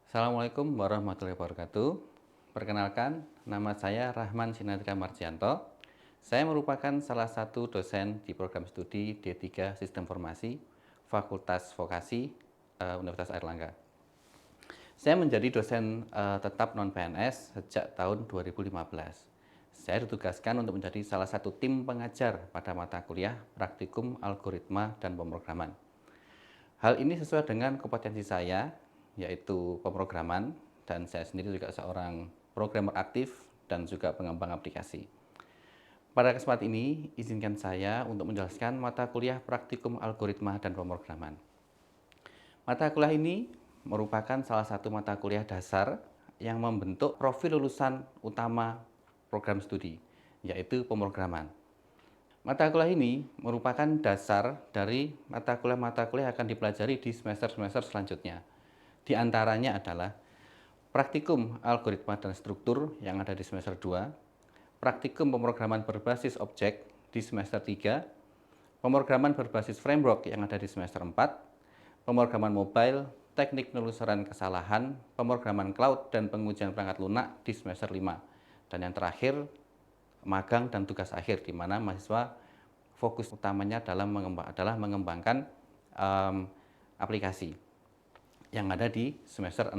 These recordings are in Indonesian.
Assalamualaikum warahmatullahi wabarakatuh. Perkenalkan, nama saya Rahman Sinatria Marcianto. Saya merupakan salah satu dosen di program studi D3 Sistem Informasi Fakultas Vokasi Universitas Airlangga. Saya menjadi dosen tetap non-PNS sejak tahun 2015. Saya ditugaskan untuk menjadi salah satu tim pengajar pada mata kuliah Praktikum Algoritma dan Pemrograman. Hal ini sesuai dengan kompetensi saya, yaitu pemrograman, dan saya sendiri juga seorang programmer aktif dan juga pengembang aplikasi. Pada kesempatan ini, izinkan saya untuk menjelaskan mata kuliah Praktikum Algoritma dan Pemrograman. Mata kuliah ini merupakan salah satu mata kuliah dasar yang membentuk profil lulusan utama program studi, yaitu pemrograman. Mata kuliah ini merupakan dasar dari mata kuliah yang akan dipelajari di semester-semester selanjutnya. Di antaranya adalah praktikum algoritma dan struktur yang ada di semester 2, praktikum pemrograman berbasis objek di semester 3, pemrograman berbasis framework yang ada di semester 4, pemrograman mobile, teknik penelusuran kesalahan, pemrograman cloud, dan pengujian perangkat lunak di semester 5. Dan yang terakhir, magang dan tugas akhir, di mana mahasiswa fokus utamanya adalah mengembangkan aplikasi yang ada di semester 6.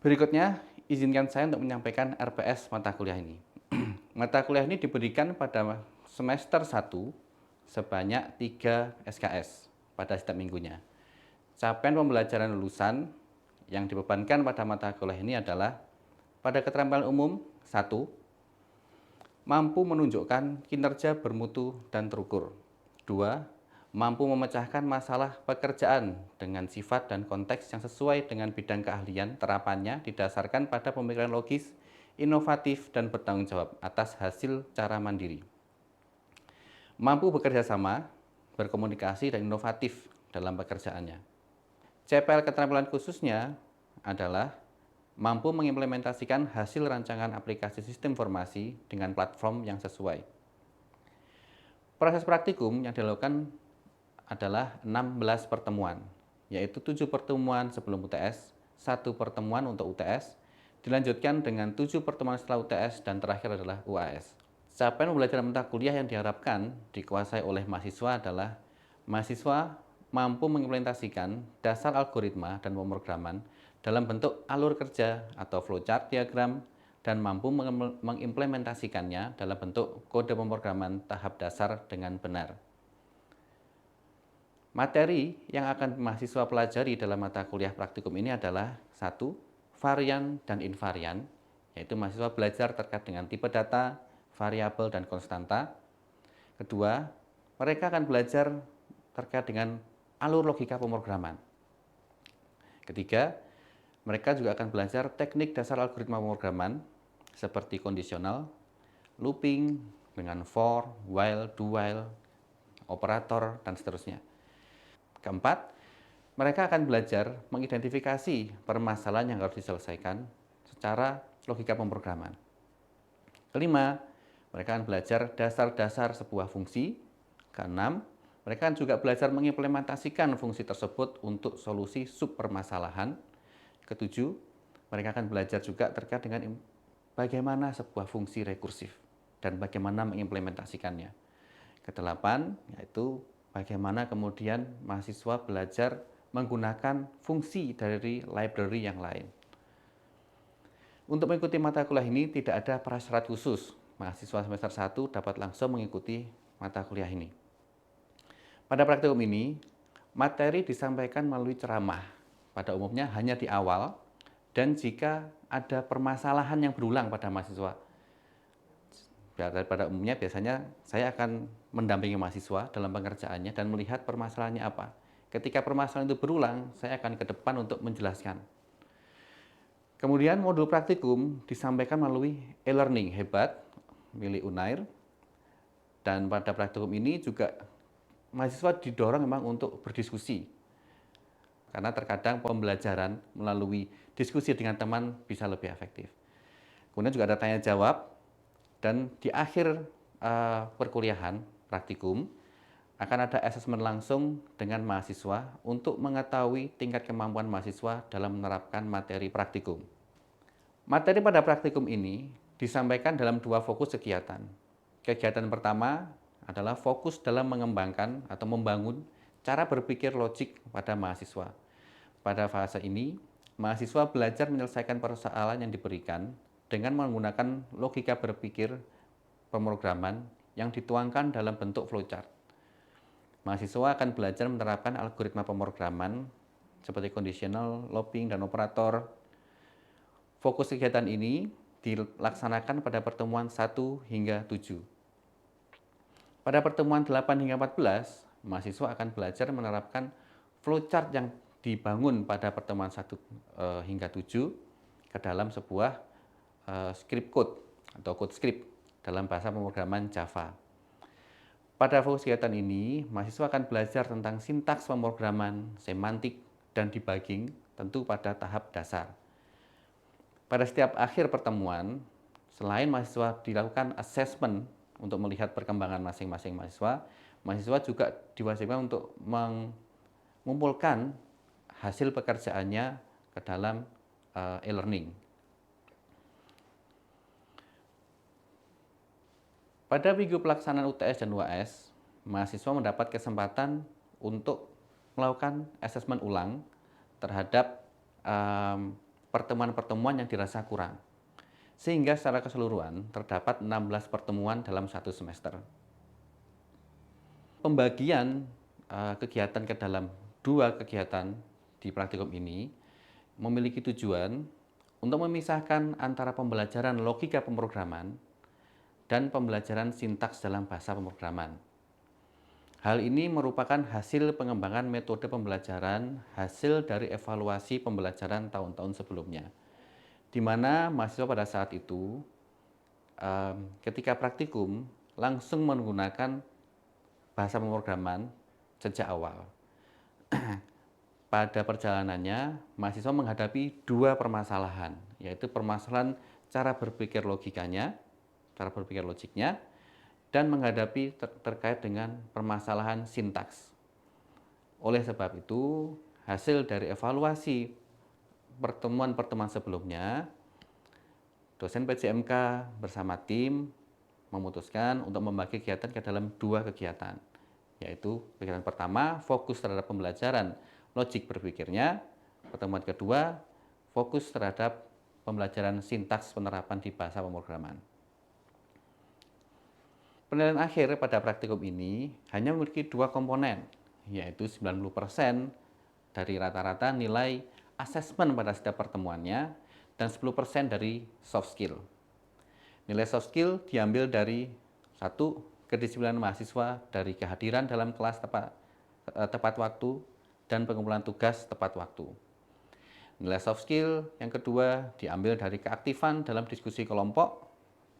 Berikutnya, izinkan saya untuk menyampaikan RPS mata kuliah ini. Mata kuliah ini diberikan pada semester 1 sebanyak 3 SKS pada setiap minggunya. Capaian pembelajaran lulusan yang dibebankan pada mata kuliah ini adalah pada keterampilan umum 1, mampu menunjukkan kinerja bermutu dan terukur. 2, mampu memecahkan masalah pekerjaan dengan sifat dan konteks yang sesuai dengan bidang keahlian terapannya didasarkan pada pemikiran logis, inovatif, dan bertanggung jawab atas hasil cara mandiri. Mampu bekerja sama, berkomunikasi, dan inovatif dalam pekerjaannya. CPL keterampilan khususnya adalah mampu mengimplementasikan hasil rancangan aplikasi sistem informasi dengan platform yang sesuai. Proses praktikum yang dilakukan adalah 16 pertemuan, yaitu 7 pertemuan sebelum UTS, 1 pertemuan untuk UTS, dilanjutkan dengan 7 pertemuan setelah UTS, dan terakhir adalah UAS. Capaian pembelajaran mata kuliah yang diharapkan dikuasai oleh mahasiswa adalah mahasiswa mampu mengimplementasikan dasar algoritma dan pemrograman dalam bentuk alur kerja atau flowchart diagram dan mampu mengimplementasikannya dalam bentuk kode pemrograman tahap dasar dengan benar. Materi yang akan mahasiswa pelajari dalam mata kuliah praktikum ini adalah 1, varian dan invarian, yaitu mahasiswa belajar terkait dengan tipe data, variabel, dan konstanta. Kedua, mereka akan belajar terkait dengan alur logika pemrograman. Ketiga, mereka juga akan belajar teknik dasar algoritma pemrograman seperti kondisional, looping dengan for, while, do while, operator, dan seterusnya. Keempat, mereka akan belajar mengidentifikasi permasalahan yang harus diselesaikan secara logika pemrograman. Kelima, mereka akan belajar dasar-dasar sebuah fungsi. Keenam, mereka akan juga belajar mengimplementasikan fungsi tersebut untuk solusi subpermasalahan. Ketujuh, mereka akan belajar juga terkait dengan bagaimana sebuah fungsi rekursif dan bagaimana mengimplementasikannya. Kedelapan, yaitu bagaimana kemudian mahasiswa belajar menggunakan fungsi dari library yang lain. Untuk mengikuti mata kuliah ini tidak ada prasyarat khusus. Mahasiswa semester 1 dapat langsung mengikuti mata kuliah ini. Pada praktikum ini, materi disampaikan melalui ceramah. Pada umumnya hanya di awal, dan jika ada permasalahan yang berulang pada mahasiswa. Pada umumnya biasanya saya akan mendampingi mahasiswa dalam pengerjaannya dan melihat permasalahannya apa. Ketika permasalahan itu berulang, saya akan ke depan untuk menjelaskan. Kemudian modul praktikum disampaikan melalui e-learning hebat milik Unair. Dan pada praktikum ini juga mahasiswa didorong memang untuk berdiskusi. Karena terkadang pembelajaran melalui diskusi dengan teman bisa lebih efektif. Kemudian juga ada tanya jawab, dan di akhir perkuliahan praktikum, akan ada asesmen langsung dengan mahasiswa untuk mengetahui tingkat kemampuan mahasiswa dalam menerapkan materi praktikum. Materi pada praktikum ini disampaikan dalam dua fokus kegiatan. Kegiatan pertama adalah fokus dalam mengembangkan atau membangun cara berpikir logik pada mahasiswa. Pada fase ini, mahasiswa belajar menyelesaikan persoalan yang diberikan dengan menggunakan logika berpikir pemrograman yang dituangkan dalam bentuk flowchart. Mahasiswa akan belajar menerapkan algoritma pemrograman seperti conditional, looping, dan operator. Fokus kegiatan ini dilaksanakan pada pertemuan 1 hingga 7. Pada pertemuan 8 hingga 14, mahasiswa akan belajar menerapkan flowchart yang dibangun pada pertemuan 1 hingga 7 ke dalam sebuah script code atau code script dalam bahasa pemrograman Java. Pada fokus kegiatan ini, mahasiswa akan belajar tentang sintaks pemrograman, semantik, dan debugging, tentu pada tahap dasar. Pada setiap akhir pertemuan, selain mahasiswa dilakukan assessment untuk melihat perkembangan masing-masing mahasiswa, mahasiswa juga diwajibkan untuk mengumpulkan hasil pekerjaannya ke dalam e-learning. Pada minggu pelaksanaan UTS dan UAS, mahasiswa mendapat kesempatan untuk melakukan asesmen ulang terhadap pertemuan-pertemuan yang dirasa kurang. Sehingga secara keseluruhan terdapat 16 pertemuan dalam satu semester. Pembagian kegiatan ke dalam dua kegiatan di praktikum ini memiliki tujuan untuk memisahkan antara pembelajaran logika pemrograman dan pembelajaran sintaks dalam bahasa pemrograman. Hal ini merupakan hasil pengembangan metode pembelajaran hasil dari evaluasi pembelajaran tahun-tahun sebelumnya, di mana mahasiswa pada saat itu ketika praktikum langsung menggunakan bahasa pemrograman sejak awal. Pada perjalanannya, mahasiswa menghadapi dua permasalahan, yaitu permasalahan cara berpikir logikanya, cara berpikir logiknya, dan menghadapi terkait dengan permasalahan sintaks. Oleh sebab itu, hasil dari evaluasi pertemuan-pertemuan sebelumnya, dosen PJMK bersama tim memutuskan untuk membagi kegiatan ke dalam dua kegiatan, yaitu kegiatan pertama fokus terhadap pembelajaran logik berpikirnya, pertemuan kedua fokus terhadap pembelajaran sintaks penerapan di bahasa pemrograman. Penilaian akhir pada praktikum ini hanya memiliki dua komponen, yaitu 90% dari rata-rata nilai asesmen pada setiap pertemuannya dan 10% dari soft skill. Nilai soft skill diambil dari satu, kedisiplinan mahasiswa dari kehadiran dalam kelas tepat waktu dan pengumpulan tugas tepat waktu. Nilai soft skill yang kedua diambil dari keaktifan dalam diskusi kelompok,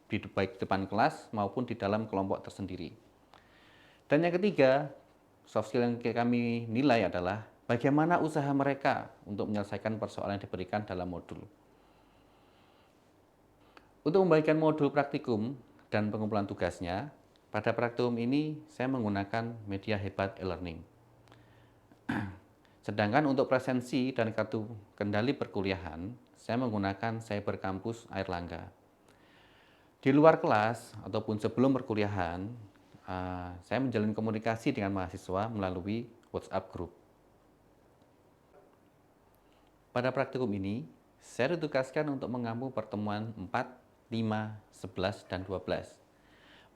baik di depan kelas maupun di dalam kelompok tersendiri. Dan yang ketiga, soft skill yang kami nilai adalah bagaimana usaha mereka untuk menyelesaikan persoalan yang diberikan dalam modul. Untuk membagikan modul praktikum dan pengumpulan tugasnya, pada praktikum ini saya menggunakan media hebat e-learning. Sedangkan untuk presensi dan kartu kendali perkuliahan, saya menggunakan Cyber Campus Airlangga. Di luar kelas ataupun sebelum perkuliahan, saya menjalin komunikasi dengan mahasiswa melalui WhatsApp group. Pada praktikum ini, saya ditugaskan untuk mengampu pertemuan 4, 5, 11, dan 12.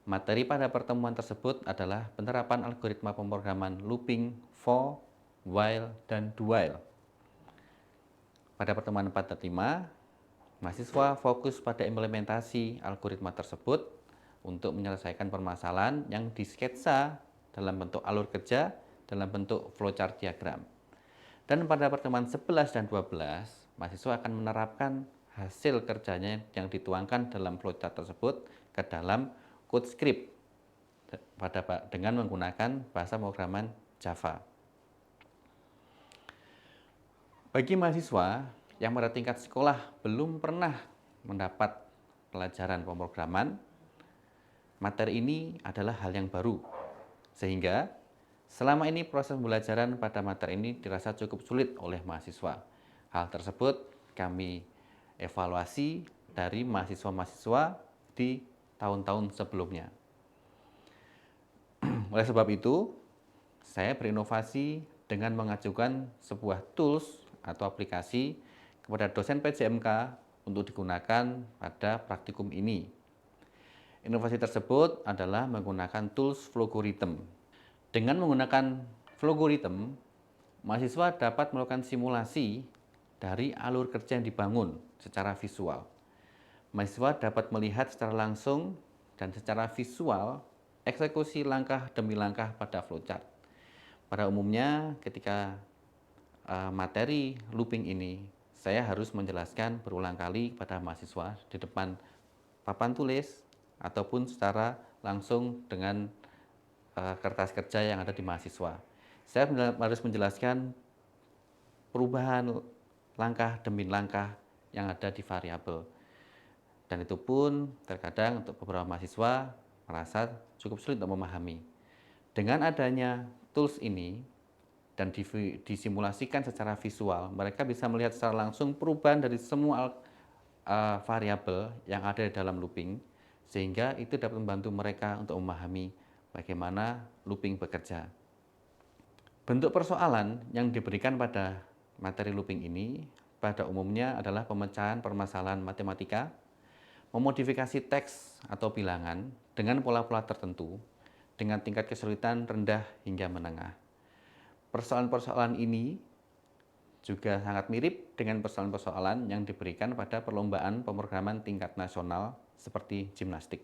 Materi pada pertemuan tersebut adalah penerapan algoritma pemrograman looping, for, while, dan do while. Pada pertemuan 4 dan 5, mahasiswa fokus pada implementasi algoritma tersebut untuk menyelesaikan permasalahan yang disketsa dalam bentuk alur kerja, dalam bentuk flowchart diagram. Dan pada pertemuan 11 dan 12, mahasiswa akan menerapkan hasil kerjanya yang dituangkan dalam flowchart tersebut ke dalam code script dengan menggunakan bahasa pemrograman Java. Bagi mahasiswa yang pada tingkat sekolah belum pernah mendapat pelajaran pemrograman, materi ini adalah hal yang baru Sehingga selama ini proses pembelajaran pada materi ini dirasa cukup sulit oleh mahasiswa. Hal tersebut kami evaluasi dari mahasiswa-mahasiswa di tahun-tahun sebelumnya. Oleh sebab itu, saya berinovasi dengan mengajukan sebuah tools atau aplikasi kepada dosen PJMK untuk digunakan pada praktikum ini. Inovasi tersebut adalah menggunakan tools Flowgorithm. Dengan menggunakan Flowgorithm, mahasiswa dapat melakukan simulasi dari alur kerja yang dibangun secara visual. Mahasiswa dapat melihat secara langsung dan secara visual eksekusi langkah demi langkah pada flowchart. Pada umumnya ketika materi looping ini, saya harus menjelaskan berulang kali kepada mahasiswa di depan papan tulis ataupun secara langsung dengan kertas kerja yang ada di mahasiswa. Saya harus menjelaskan perubahan langkah demi langkah yang ada di variabel. Dan itu pun terkadang untuk beberapa mahasiswa merasa cukup sulit untuk memahami. Dengan adanya tools ini dan disimulasikan secara visual, mereka bisa melihat secara langsung perubahan dari semua variabel yang ada di dalam looping, sehingga itu dapat membantu mereka untuk memahami bagaimana looping bekerja. Bentuk persoalan yang diberikan pada materi looping ini pada umumnya adalah pemecahan permasalahan matematika, memodifikasi teks atau bilangan dengan pola-pola tertentu dengan tingkat kesulitan rendah hingga menengah. Persoalan-persoalan ini juga sangat mirip dengan persoalan-persoalan yang diberikan pada perlombaan pemrograman tingkat nasional seperti gimnastik.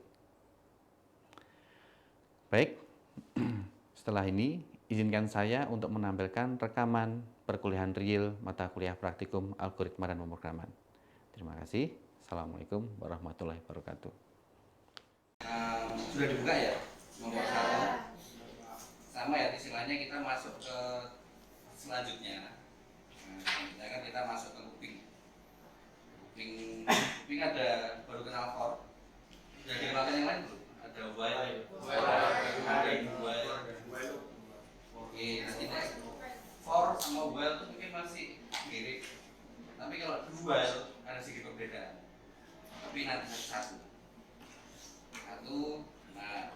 Baik, setelah ini izinkan saya untuk menampilkan rekaman perkuliahan real mata kuliah praktikum algoritma dan pemrograman. Terima kasih. Assalamualaikum warahmatullahi wabarakatuh. Sudah dibuka ya nomor 1. Sama ya, istilahnya kita masuk ke selanjutnya. Selanjutnya kan kita masuk ke looping. Looping ada baru kenal for. Sudah dikenalkan yang lain belum? Ada while. Oke, nanti next for sama while itu mungkin masih mirip. Tapi kalau while ada sedikit perbedaan. Tapi nanti satu. Nah,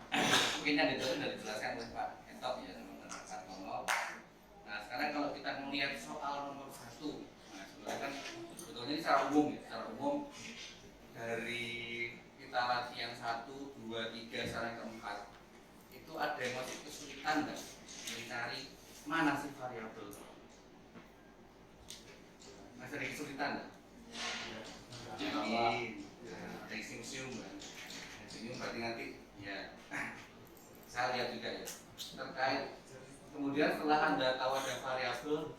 mungkin yang itu sudah dijelaskan oleh Pak Entok ya, teman-teman Pak Tono. Nah, sekarang kalau kita melihat soal nomor 1, nah sebenarnya kan sebetulnya ini secara umum dari kita latihan 1, 2, 3 sampai ke 4 itu ada yang masih kesulitan nggak mencari mana sih variabel? Masih ada kesulitan nggak? Jadi ada simsium kan? Simsium berarti nanti ya saya lihat juga ya terkait. Kemudian setelah Anda tahu ada variabel,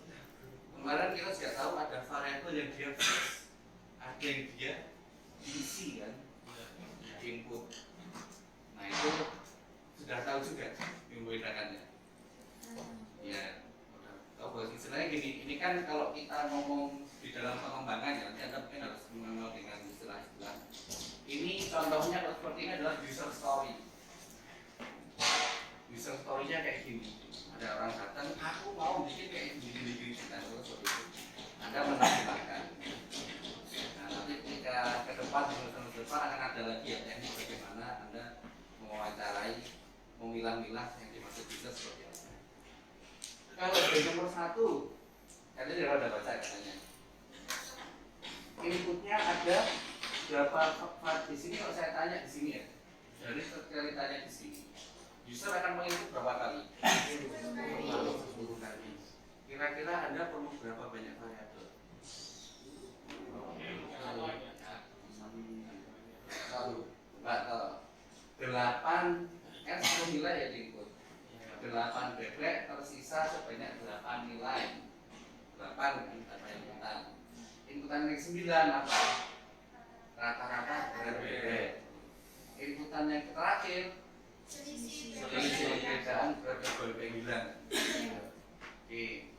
kemarin kita juga tahu ada variabel yang dia fix, ada yang dia diisi kan, input. Nah itu sudah tahu juga membedakannya. Ya, tahu istilahnya gini. Ini kan kalau kita ngomong di dalam pengembangan ya, nanti Anda mungkin harus mengenal dengan istilah-istilah. Ini contohnya seperti ini adalah user story. User story-nya kayak gini. Ada orang datang, aku mau bikin kayak gini-gini dan seperti itu. Anda menampilkan. Nah, nanti ketika ke depan akan ada lagi ya teknik bagaimana Anda mewawancarai, memilah-milah yang dimaksud user seperti apa. Kalau di nomor 1, tadi sudah ada baca katanya. Inputnya ada berapa di sini? Kalau saya tanya di sini ya, dari sekali tanya di sini, user akan menginput berapa kali? 10 kali. Kira-kira Anda perlu berapa banyak variabel? 8 kan 10 nilai ya diinput. 8 bebek tersisa sebanyak 8 nilai. 8 kan data inputan. Inputan yang 9 apa? Rata-rata bebek. Inputan yang terakhir selisih perbedaan variabel panggilan. Oke.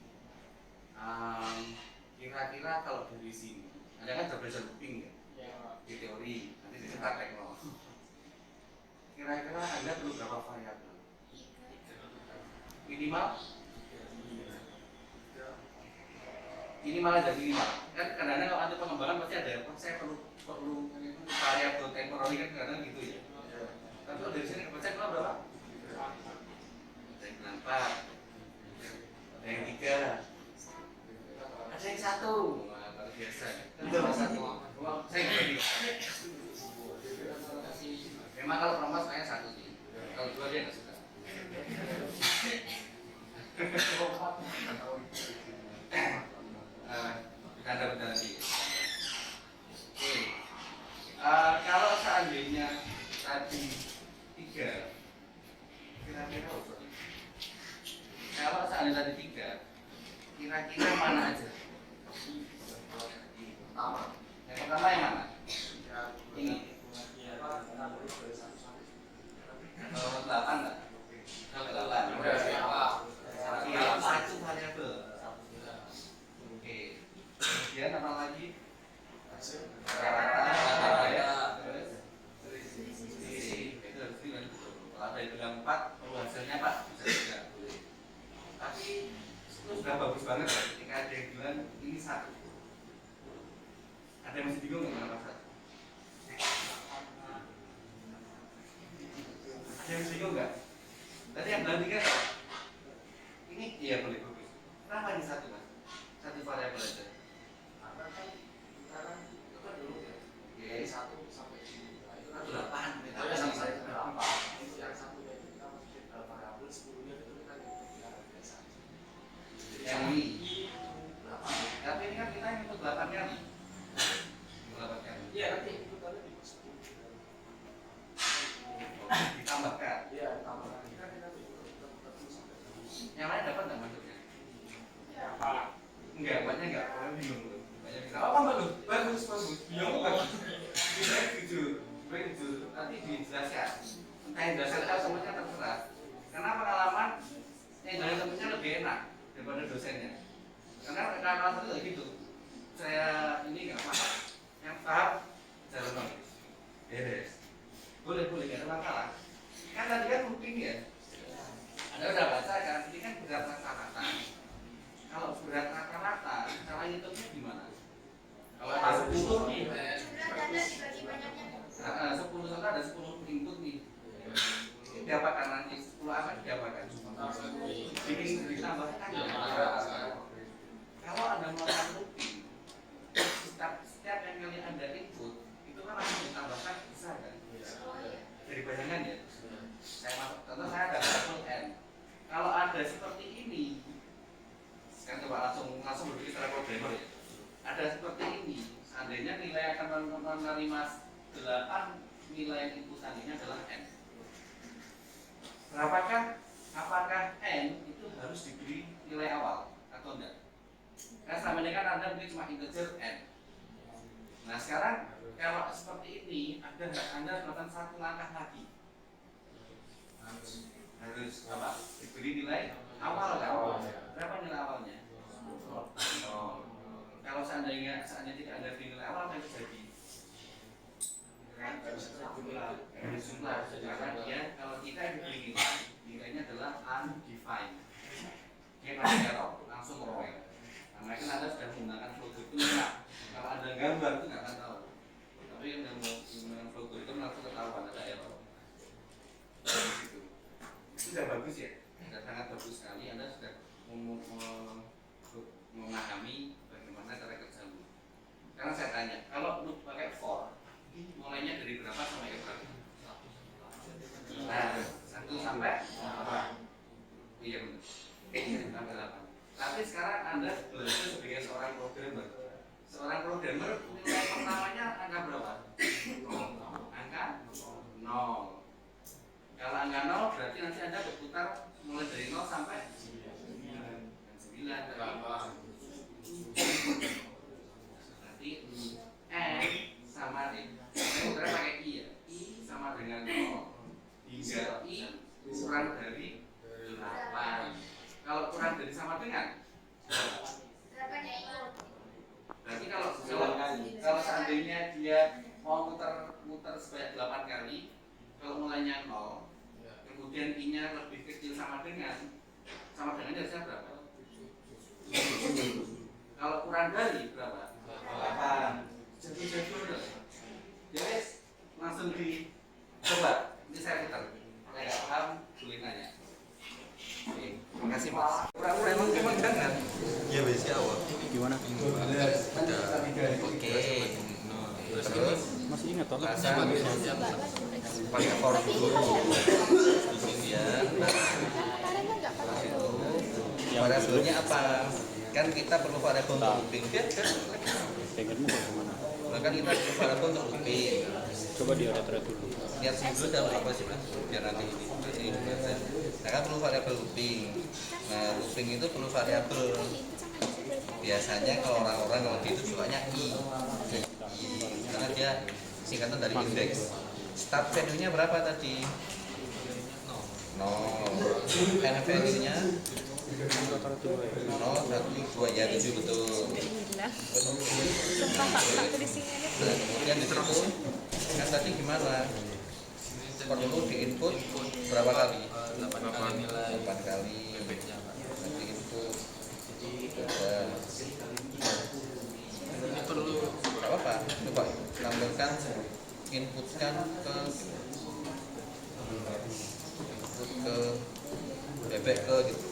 Kira-kira kalau dari sini, Anda kan sudah belajar looping ya? Di teori, nanti di praktek loh. Kira-kira Anda perlu berapa variabel? minimal minimal aja minimal. Kan kadang-kadang kalau ada pengembangan pasti ada, saya perlu variabel temporary kan kadang gitu ya. Tapi kalau dari sini saya keluar berapa? Ada yang 4, ada yang 3, ada yang 1. Wah, luar biasa. Tentu satu. Saya nggak memang kalau perempuan saya 1 sih. Kalau 2 dia nggak suka. Bercanda sih. Oke. Kalau seandainya tadi 3, kira-kira kalau seandainya tadi 3, kira-kira mana aja? Yang pertama yang mana? Ini. Kalau 8 enggak? Kalau 8. Kalau 1 variabel. Oke. Kemudian apa lagi? Rata-rata ya. Terus itu harus bilang kalau ada yang bilang 4, hasilnya Pak bisa juga boleh. Tapi itu sudah bagus banget ya ketika ada yang bilang ini 1. Ada yang masih bingung nggak kenapa 1? Ada yang bingung nggak? Tadi yang bilang 3 kan? Ini iya boleh bagus. Kenapa ini 1 Mas? 1 variabel aja. Oke, 1 sampai 8. Tapi sama saya 8. Itu yang 1-nya itu kita masukin dalam variabel, 10-nya itu kita biasa. Yang ini 8. Tapi ini kan kita input 8 kali. 8 kali. Iya, nanti inputannya dimasukin. Ditambahkan. Iya, ditambahkan. Yang lain dapat nggak maksudnya? Enggak, banyak nggak. Orang bingung loh. Banyak bisa. Apa bagus? Bagus. Bingung bagus. Bisa gitu. Nanti dijelaskan. Entah yang jelaskan atau semuanya terserah. Karena pengalaman yang dari temennya lebih enak daripada dosennya. Karena kalau satu kayak gitu. Saya ini nggak paham. Yang paham jalan lagi. Beres. Boleh nggak ada masalah. Kan tadi kan looping ya. Anda udah baca kan, ini kan berat rata-rata. Kalau berat rata-rata, cara hitungnya gimana? Kalau ada 10 nih, 10 contoh ada 10 input nih. Ini diapakan nanti 10 apa diapakan? Bikin ditambahkan. Kalau Anda melakukan looping, setiap yang kali Anda input itu kan langsung ditambahkan besar kan? Dari bayangan ya. Saya masuk contoh saya ada level N. Kalau ada seperti ini, sekarang coba langsung berpikir secara programmer ya. Ada seperti ini, seandainya nilai akan menerima 8 nilai inputan ini adalah N. Apakah N itu harus diberi nilai awal atau enggak? Karena selama ini kan Anda beri cuma integer N. Nah sekarang kalau seperti ini, Anda melakukan satu langkah lagi. Harus apa? Diberi nilai awal kan? Berapa nilai awalnya? Kalau seandainya tidak ada nilai awal apa yang terjadi? Harus jumlah. Karena dia kalau kita diberi nilainya adalah undefined. Dia pada error langsung roll. Nah, mereka Anda sudah menggunakan flow itu enggak. Kalau ada gambar itu nggak akan tahu. Tapi yang menggunakan flow itu langsung ketahuan ada error. Itu sudah bagus ya, sudah sangat bagus sekali. Anda sudah memahami bagaimana cara kerja loop. Karena saya tanya, kalau loop pakai for, mulainya dari berapa sampai ke berapa? Nah, 1 sampai 8. Iya benar. Sampai 8. Tapi sekarang Anda belajar sebagai seorang programmer. Seorang programmer nilai pertamanya angka berapa? Angka 0. Kalau angka 0 berarti nanti Anda berputar mulai dari 0 sampai 9. Berarti N sama saya putar pakai I ya. I sama dengan 0 hingga I kurang dari 8. Kalau kurang dari sama dengan berarti kalau seandainya dia mau muter sebanyak 8 kali, kalau mulainya 0 kemudian I-nya lebih kecil sama dengan Indeksnya berapa? Kalau kurang dari berapa? 8. Jadi jadi langsung dicoba. Ini saya putar. Kalau nggak paham, boleh nanya. Oke, terima kasih Mas. Kurang emang jangan. Iya besi awal. Gimana? Oke. Terus Masih ingat toh? rasa pakai for dulu. Di sini ya. Variabelnya apa? Kan kita perlu variabel untuk looping. Pengenmu ke mana? Bahkan kita perlu variabel untuk looping. Coba dia retret dulu. Lihat sih dulu dalam apa sih Mas? Biar nanti ini dilihat. Nah kan perlu variabel looping. Nah looping itu perlu variabel. Biasanya kalau orang-orang kalau itu sukanya i, karena dia singkatan dari indeks. Start value-nya berapa tadi? 0. End value-nya 0, 1, 2, ya 7 betul. Nah, kemudian di situ kan tadi gimana? Perlu di input berapa kali? 8 kali. Nanti input perlu apa? Coba tambahkan inputkan ke bebek ke gitu.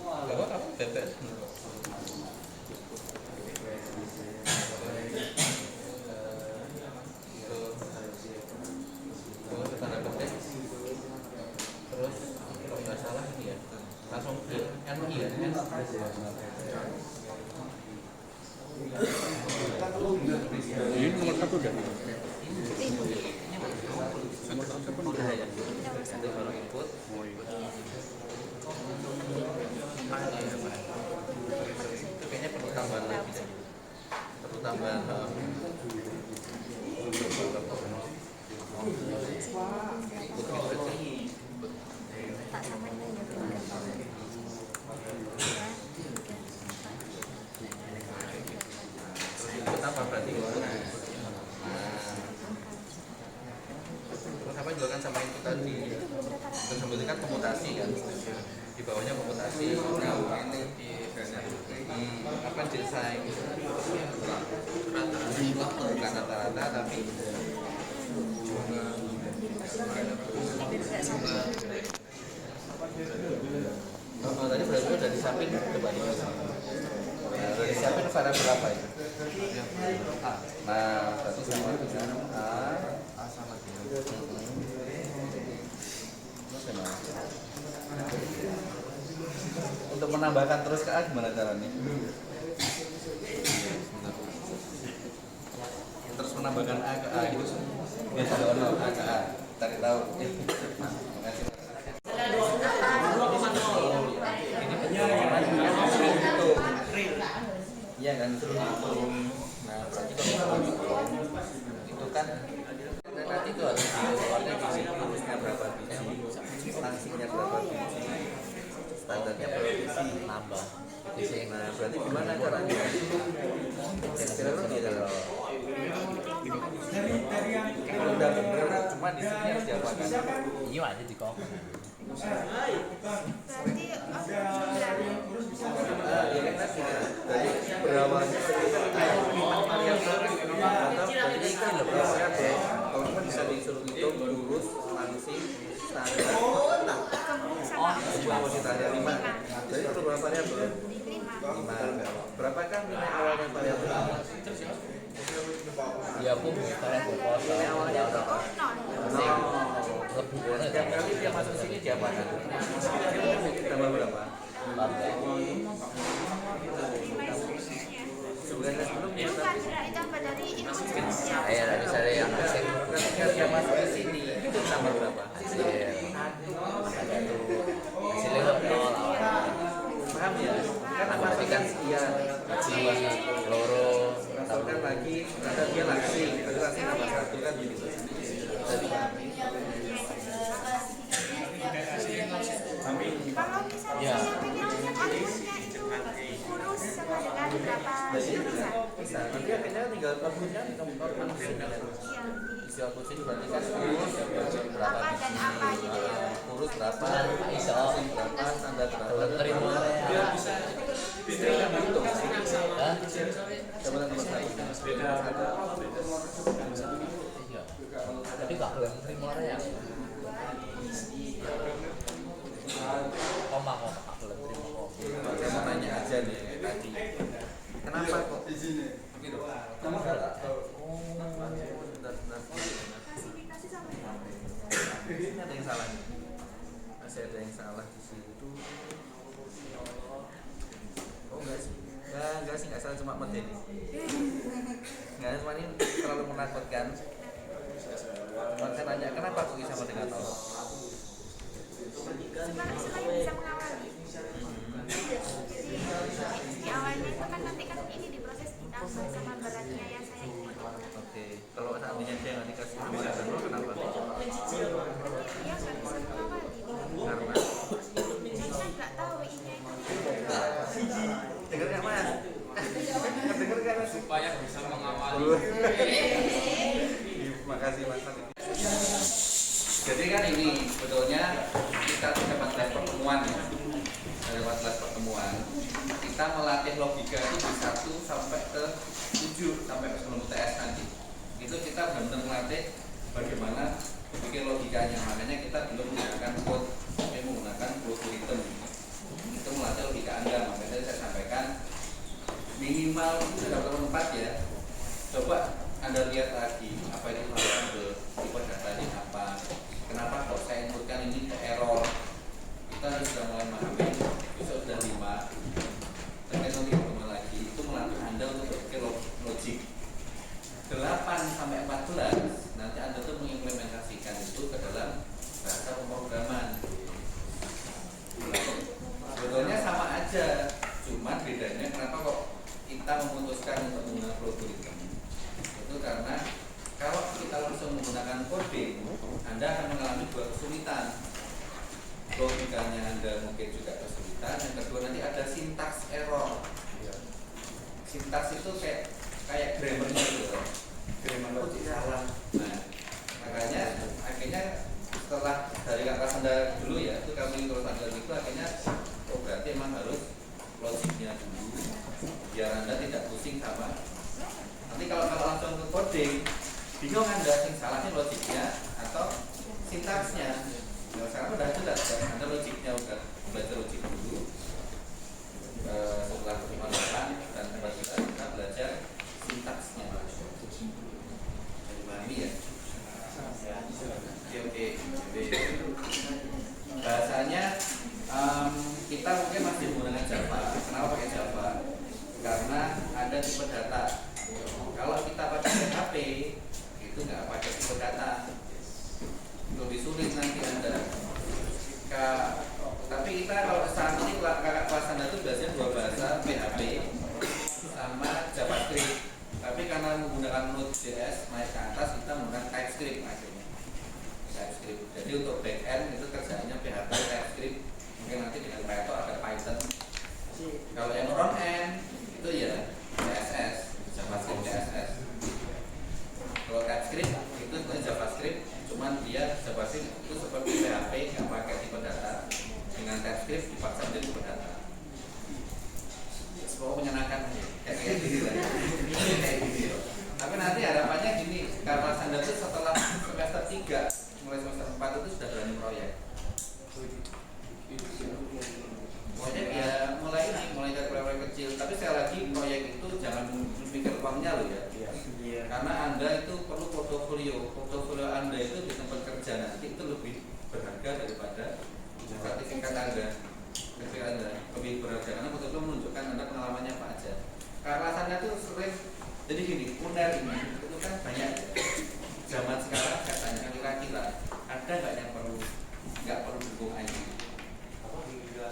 Apa bebek? Tanda petik. Terus kalau nggak salah ini ya langsung ke NI ya. Ini nomor 1 udah. Nomor 1 pun udah ya. Nanti baru input. Oh iya. Itu kayaknya perlu tambahan lagi. Perlu tambahan. Input apa berarti? Terus apa juga kan sama input tadi. Terus sambil kan komutasi kan. Di bawahnya komutasi. Apa desain? Bukan rata-rata tapi tadi berarti udah disiapin coba nih. Udah disiapin variabel apa itu? Nah, berarti sama dengan A sama dengan untuk menambahkan terus ke A gimana caranya? Terus menambahkan A ke A itu biasa ono A ke A. Cari tahu. Terima kasih. Iya kan terus nah berarti kalau itu kan nanti itu harus dikeluarkan lurusnya berapa biji, langsingnya berapa biji, standarnya berapa biji, nambah. Nah berarti gimana caranya? Kira-kira gitu loh. Kalau udah bener, cuma di sini harus diapakan? Iya aja di kok. Berarti Ya kan tadi dari berawal variabel atau dari berapa variabel? Kalau kan bisa disuruh hitung lurus, langsing, standar, tak. Mau ditanya 5. Jadi perlu berapa variabel? 5. Berapakah nilai awalnya variabel? Ya aku sekarang berpos. Nilai awalnya berapa? Lebih Setiap kali dia masuk sini diapakan? Tambah berapa? Sebenarnya sebelumnya ditambah dari inputnya. Ya dari saya yang asing. ketika dia masuk ke sini itu tambah berapa? Iya. Ada tuh hasilnya nol. Paham ya? Kan masuk kan iya. Loro. Masukkan lagi, ada dia langsing, ada langsing tambah 1 kan begitu. Kalau misalnya saya pengen lihat outputnya itu kurus sama dengan berapa jurusan? Bisa, nanti akhirnya tinggal outputnya nomor langsing kan. Isi output sini berarti kan kurus berapa Apa dan apa gitu ya? kurus berapa, Iso. langsing berapa, standar berapa. Terima. Hah? Jabatan nomor 1. Iya. Tapi gak boleh terima orang ya. Koma gak boleh terima koma. Saya mau nanya aja nih tadi. Kenapa kok di sini? Begitu. Bentar. Klasifikasi sama dengan Ini ada yang salah nih. Masih ada yang salah di situ. Oh enggak sih. Enggak sih, enggak salah, cuma medeni. Enggak, cuma ini terlalu menakutkan. Saya tanya kenapa kok bisa dengan nol? sebenarnya selain bisa mengawali. Jadi di awalnya itu kan nanti kan ini diproses ditambah sama beratnya yang saya ikuti. Oke, kalau seandainya dia nggak dikasih bisa nol, kenapa? Berarti dia nggak bisa mengawali. Karena Saya nggak tahu ini itu. dengar nggak mas? Dengar nggak mas? supaya bisa mengawali. Makasih mas. Jadi kan ini sebetulnya kita dapat kelas pertemuan ya. Dapat kelas pertemuan. Kita melatih logika itu di 1 sampai ke 7 sampai ke sebelum UTS nanti. Itu kita benar-benar melatih bagaimana bikin logikanya. Makanya kita belum menggunakan code, tapi menggunakan algoritma. Itu melatih logika Anda. Makanya saya sampaikan minimal itu dapat 4 ya. Coba Anda lihat lagi apa itu variabel, tipe data ini apa, kenapa kok saya inputkan ini ke error. Kita harus sudah mulai memahami, besok sudah 5, terkait nanti ketemu lagi, itu melatih Anda untuk berpikir logik. 8 sampai 14 nanti Anda tuh mengimplementasikan itu ke dalam bahasa pemrograman. Sebetulnya sama aja, cuma bedanya kenapa kok kita memutuskan untuk menggunakan algoritma. Itu karena kalau kita langsung menggunakan coding, Anda akan mengalami 2 kesulitan. Logikanya Anda mungkin juga kesulitan. Yang kedua nanti ada syntax error. Syntax itu kayak grammarnya gitu. Grammar itu salah. Nah, makanya akhirnya setelah dari kelas Anda dulu ya, itu kami terus Anda itu akhirnya berarti emang harus logiknya dulu biar Anda tidak pusing sama. Nanti kalau langsung ke coding, bingung Anda yang salahnya logiknya atau sintaksnya. Nah, sekarang udah jelas kan, Anda logiknya udah belajar logik dulu. Setelah pertimbangan dan tiba-tiba kita belajar sintaksnya. Dipahami ya? Oke. Bahasanya kita mungkin masih menggunakan Java. Kenapa pakai Java? Karena ada tipe data. Kalau kita pakai PHP itu nggak pakai tipe data, lebih sulit nanti Anda. Tapi kita kalau saat ini kakak kelas Anda itu biasanya 2 bahasa, PHP sama JavaScript. Tapi karena menggunakan Node.js naik ke atas, kita menggunakan TypeScript akhirnya. TypeScript. Jadi untuk backend itu kerjaannya PHP, TypeScript. Mungkin nanti dengan Python ada Python. Kalau yang front end itu ya CSS, JavaScript CSS. Kalau TypeScript itu sebenarnya JavaScript, cuman dia JavaScript itu seperti PHP yang pakai tipe data. Dengan TypeScript dipaksa menjadi tipe data. Semua menyenangkan aja, kayak gini lah. Kayak gini. Tapi nanti harapannya gini, karena Anda itu setelah semester 3 mulai semester 4 itu sudah berani proyek. Proyek ya mulai dari proyek kecil. Tapi sekali lagi proyek itu jangan mikir uangnya loh ya. Karena Anda itu perlu portofolio. Portofolio Anda itu di tempat kerja nanti itu lebih berharga daripada sertifikat Anda. Sertifikat Anda lebih berharga karena portofolio menunjukkan Anda pengalamannya apa aja. Karena Anda tuh sering jadi gini, UNER ini itu kan banyak zaman sekarang katanya kira-kira ada nggak yang nggak perlu dukung IT?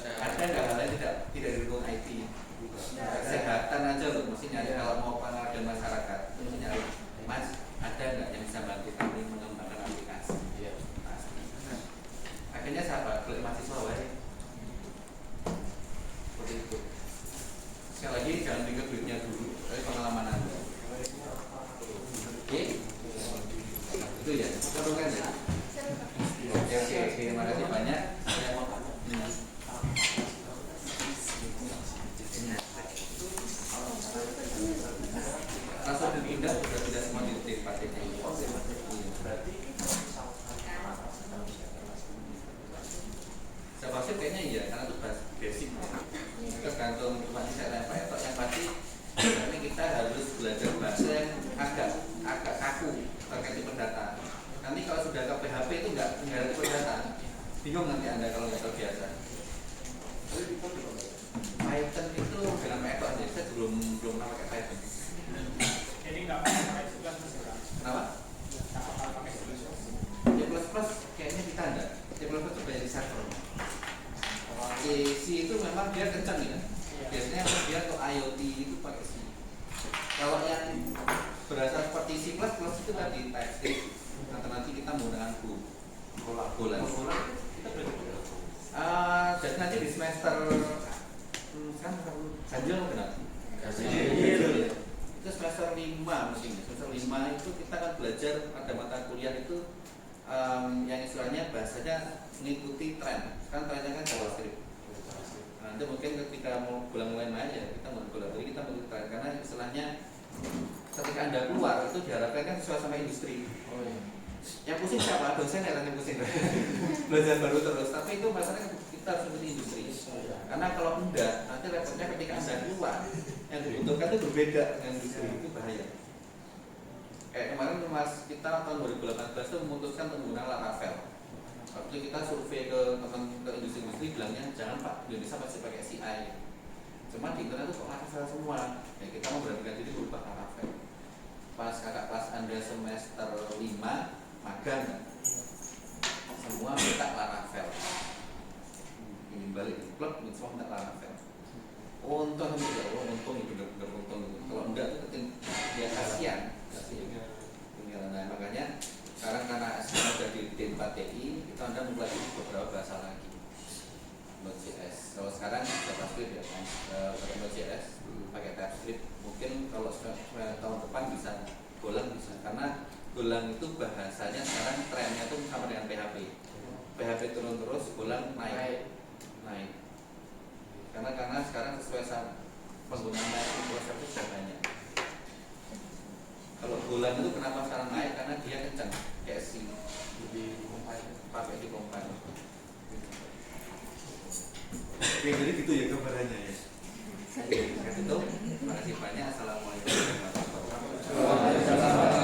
Ada nggak hal yang tidak didukung IT? Kesehatan aja loh, mesti nyari kalau mau pengabdian masyarakat, itu mesti nyari Mas, ada nggak yang bisa bantu kami mengembangkan aplikasi? Iya, pasti. Akhirnya siapa? Kulit mahasiswa wae. Seperti itu. Sekali lagi jangan pikir duitnya dulu, tapi pengalaman Anda. Oke? Itu ya, seru kan ya? Oke, terima kasih banyak. karena itu basic. Tergantung cuma saya Pak Etok, yang pasti ini kita harus belajar bahasa yang agak kaku terkait tipe data. Nanti kalau sudah ke PHP itu nggak tipe data, bingung nanti Anda kalau nggak terbiasa. Python itu dengan Pak Etok aja, saya belum pernah pakai Python. Jadi nggak pakai sebelas Kenapa? C++ kayaknya kita enggak. C++ itu banyak di server. C itu memang dia kencang ya. Biasanya dia untuk IoT itu pakai C. Kalau yang berasal seperti C++ itu tadi TypeScript. Nanti kita menggunakan Golang. Jadi nanti di semester kan ganjil kenapa? Itu semester 5 mungkin. Semester 5 itu kita akan belajar pada mata kuliah itu yang istilahnya bahasanya mengikuti tren. Kan trennya kan JavaScript. Nanti mungkin ketika mau Golang mulai main ya kita mau Golang, jadi kita mengikuti tren karena istilahnya ketika Anda keluar itu diharapkan kan sesuai sama industri. Yang pusing siapa? Dosen ya yang pusing. Belajar baru terus, tapi itu masalahnya kita harus mengikuti industri. Karena kalau enggak, nanti repotnya ketika Anda keluar yang dibutuhkan itu berbeda dengan industri, itu bahaya. Kayak kemarin Mas kita tahun 2018 itu memutuskan untuk menggunakan Laravel. Waktu kita survei ke teman ke industri bilangnya jangan Pak, Indonesia pasti pakai CI. Cuma di internet itu kok Laravel semua. Ya kita mau beranikan diri berubah Laravel. Pas kakak kelas Anda semester 5 magang kan? Semua minta Laravel. Ini balik klub semua minta Laravel. Untung itu benar-benar untung. Kalau enggak itu dia kasihan. Nah, makanya sekarang karena sekarang sudah di D4TI, kita Anda mempelajari beberapa bahasa lagi. Node.js. Kalau sekarang JavaScript ya kan, pakai Node.js, pakai TypeScript. Mungkin kalau tahun depan bisa Golang bisa, karena Golang itu bahasanya sekarang trennya tuh sama dengan PHP. PHP turun terus, Golang naik. Karena sekarang sesuai sama penggunaan microservice sudah banyak. Kalau Golang itu kenapa sekarang naik? Karena dia kencang, kayak C, pakai di compile. Oke, jadi gitu ya gambarannya ya. Terima kasih banyak. Assalamualaikum warahmatullahi wabarakatuh.